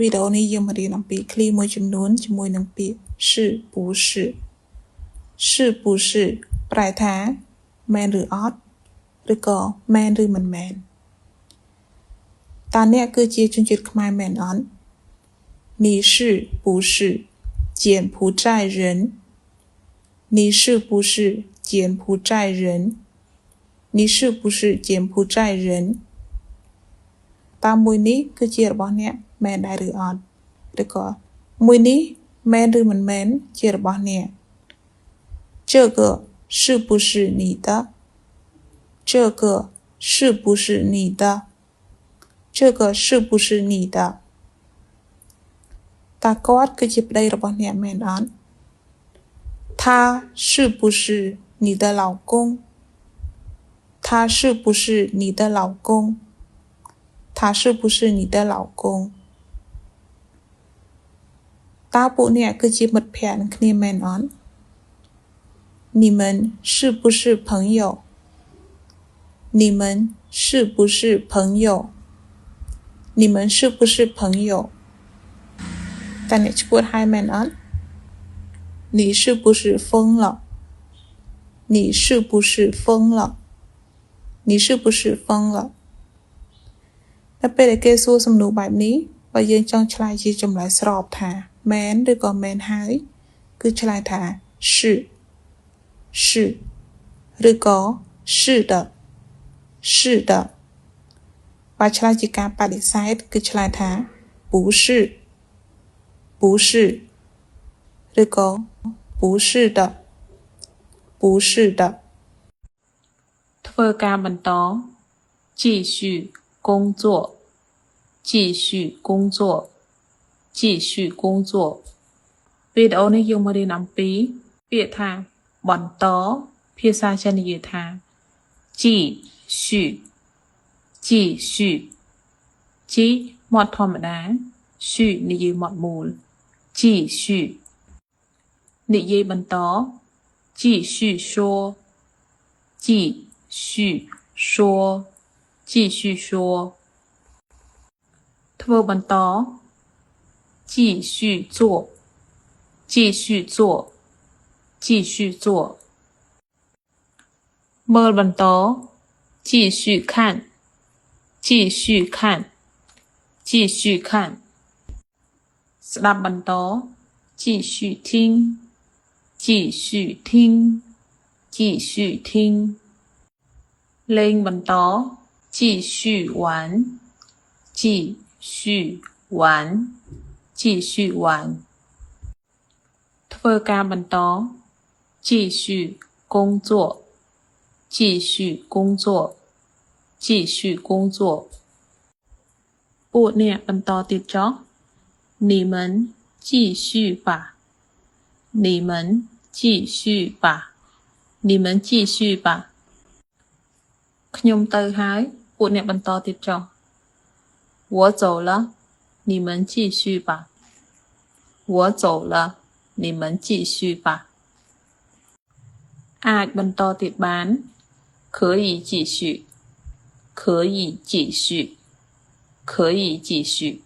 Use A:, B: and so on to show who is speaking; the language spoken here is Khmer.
A: វីដេអូនេះយើងមករៀនអំពីឃ្លាមួយចំនួនជាមួយនឹងពាក្យ是不是是不是ប្រែថាមែនឬអត់ឬក៏មែនឬមិនមែនតើអ្នកគឺជាជនជាតិខ្មែរមែនអត់你是不是柬埔寨人你是不是柬埔寨人你是不是柬埔寨人តើមួយនេះគឺជារបស់អ្នកមែនដែរឬអត់ឬក៏មួយនេះមែនឬមិនមែនជារបស់អ្នក这个是不是你的这个是不是你的这个是不是你的តើគាត់គឺជាប្តីរបស់អ្នកមែនអត់他是不是你的老公他是不是你的老公他是不是你的老公តើពួកអ្នកគឺជាមិត្តភក្តិនឹងគ្នាមែនអត់你们是不是朋友你们是不是朋友你们是不是朋友តើអ្នកឈ្មោះហើយមែនអត់你是不是疯了你是不是疯了你是不是疯了នៅពេលដែលគេសួរសំណួរបែបនេះបើយើងចង់ឆ្លើយជាចម្លើយស្របថាមែនឬក៏មែនហើយគឺឆ្លើយថា是ឬក៏是的是的បើឆ្លើយជាការបដិសេធគឺឆ្លើយថា不是不是ឬក៏不是的不是的ធ្វើការបន្ត继续工作继续工作继续工作វីដេអូនេះយើងមករៀនអំពីពាក្យថាបន្តភាសាចិននិយាយថា继续继续ជីមាត់ធម្មតា续និយាយមាត់មូល继续និយាយបន្ត继续说继续说继续说ធ្វើបន្ត继续做继续做继续做មើលបន្ត继续看继续看继续看ស្ដាប់បន្ត继续听继续听继续听លេងបន្ត继续玩继续玩继续玩ធ្វើការបន្ត继续工作继续工作继续工作ពួកអ្នកបន្តទៀតចុះ你们继续吧你们继续吧你们继续吧ខ្ញុំទៅហើយពួកអ្នកបន្តទៀតចុះ我走了你们继续吧我走了你们继续吧អាចបន្តទៀតបាន可以继续可以继续可以继续